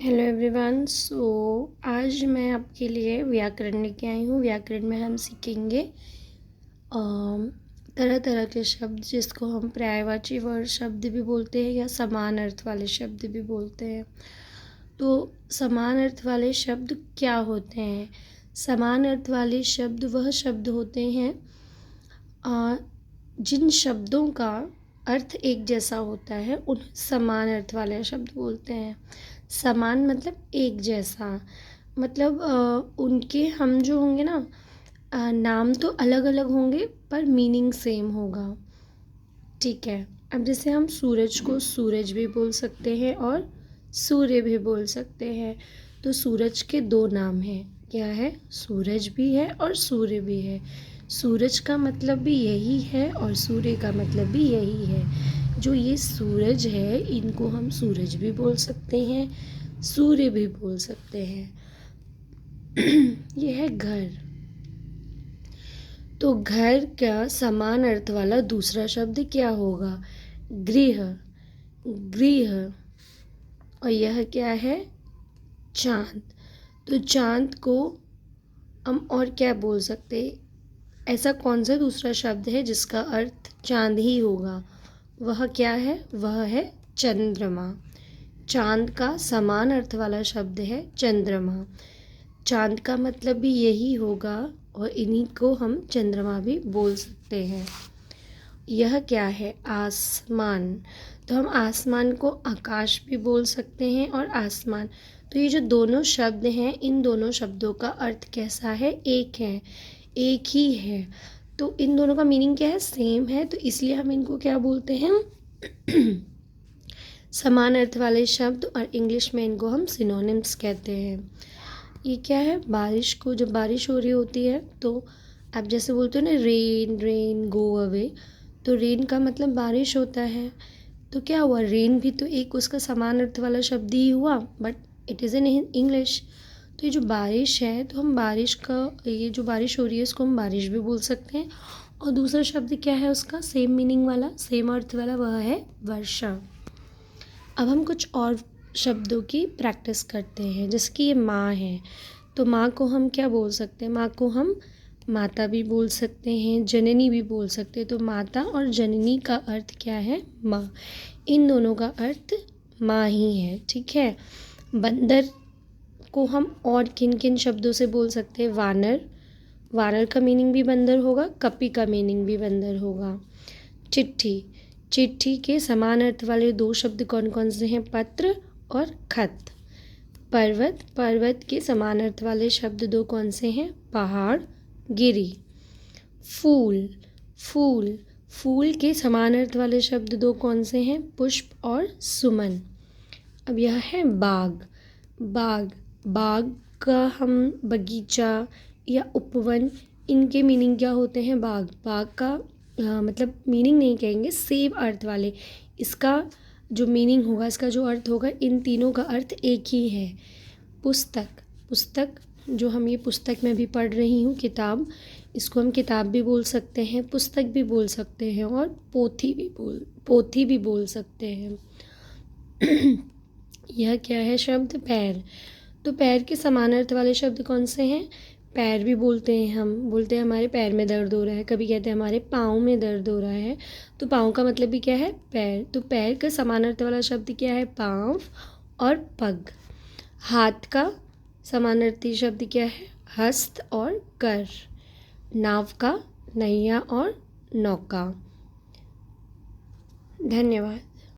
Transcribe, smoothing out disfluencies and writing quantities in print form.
Hello everyone. आज मैं आपके लिए व्याकरण लेके आई हूँ। व्याकरण में हम सीखेंगे तरह तरह के शब्द, जिसको हम पर्यायवाची वर्ड शब्द भी बोलते हैं या समान अर्थ वाले शब्द भी बोलते हैं। तो समान अर्थ वाले शब्द क्या होते हैं? समान अर्थ वाले शब्द वह शब्द होते हैं जिन शब्दों का अर्थ एक जैसा होता है, उन्हें समान अर्थ वाले शब्द बोलते हैं। समान मतलब एक जैसा, मतलब उनके हम जो होंगे ना, नाम तो अलग अलग होंगे पर मीनिंग सेम होगा। ठीक है। अब जैसे हम सूरज को सूरज भी बोल सकते हैं और सूर्य भी बोल सकते हैं। तो सूरज के दो नाम हैं। क्या है? सूरज भी है और सूर्य भी है। सूरज का मतलब भी यही है और सूर्य का मतलब भी यही है। जो ये सूरज है, इनको हम सूरज भी बोल सकते हैं, सूर्य भी बोल सकते हैं। ये है घर। तो घर का समान अर्थ वाला दूसरा शब्द क्या होगा? गृह। गृह। और यह क्या है? चांद। तो चांद को हम और क्या बोल सकते हैं? ऐसा कौन सा दूसरा शब्द है जिसका अर्थ चांद ही होगा? वह क्या है? वह है चंद्रमा। चांद का समान अर्थ वाला शब्द है चंद्रमा। चांद का मतलब भी यही होगा और इन्हीं को हम चंद्रमा भी बोल सकते हैं। यह क्या है? आसमान। तो हम आसमान को आकाश भी बोल सकते हैं और आसमान। तो ये जो दोनों शब्द हैं, इन दोनों शब्दों का अर्थ कैसा है? एक है, एक ही है। तो इन दोनों का मीनिंग क्या है? सेम है। तो इसलिए हम इनको क्या बोलते हैं? समान अर्थ वाले शब्द। और इंग्लिश में इनको हम सिनोनिम्स कहते हैं। ये क्या है? बारिश को, जब बारिश हो रही होती है तो आप जैसे बोलते हो ना, रेन रेन गो अवे। तो रेन का मतलब बारिश होता है। तो क्या हुआ? रेन भी तो एक उसका समान अर्थ वाला शब्द ही हुआ, but it is in English. तो ये जो बारिश है, तो हम बारिश का, ये जो बारिश हो रही है, इसको हम बारिश भी बोल सकते हैं। और दूसरा शब्द क्या है उसका सेम मीनिंग वाला, सेम अर्थ वाला? वह है वर्षा। अब हम कुछ और शब्दों की प्रैक्टिस करते हैं। जैसे कि ये माँ है, तो माँ को हम क्या बोल सकते हैं? माँ को हम माता भी बोल सकते हैं, जननी भी बोल सकते हैं। तो माता और जननी का अर्थ क्या है? माँ। इन दोनों का अर्थ माँ ही है। ठीक है। बंदर को हम और किन किन शब्दों से बोल सकते हैं? वानर। वानर का मीनिंग भी बंदर होगा, कपि का मीनिंग भी बंदर होगा। चिट्ठी। चिट्ठी के समान अर्थ वाले दो शब्द कौन कौन से हैं? पत्र और खत। पर्वत। पर्वत के समान अर्थ वाले शब्द दो कौन से हैं? पहाड़, गिरी। फूल। फूल। फूल के समान अर्थ वाले शब्द दो कौन से हैं? पुष्प और सुमन। अब यह है बाग। बाग। बाग का हम बगीचा या उपवन, इनके मीनिंग क्या होते हैं? बाग। बाग का मतलब मीनिंग नहीं कहेंगे, सेम अर्थ वाले। इसका जो मीनिंग होगा, इसका जो अर्थ होगा, इन तीनों का अर्थ एक ही है। पुस्तक। पुस्तक, जो हम ये पुस्तक में भी पढ़ रही हूँ, किताब, इसको हम किताब भी बोल सकते हैं, पुस्तक भी बोल सकते हैं और पोथी भी बोल सकते हैं। यह क्या है शब्द? पैर। तो पैर के समान अर्थ वाले शब्द कौन से हैं? पैर भी बोलते हैं, हम बोलते हैं हमारे पैर में दर्द हो रहा है, कभी कहते हैं हमारे पाँव में दर्द हो रहा है। तो पाँव का मतलब भी क्या है? पैर। तो पैर का समान अर्थ वाला शब्द क्या है? पाँव और पग। हाथ का समानार्थी शब्द क्या है? हस्त और कर। नाव का नैया और नौका। धन्यवाद।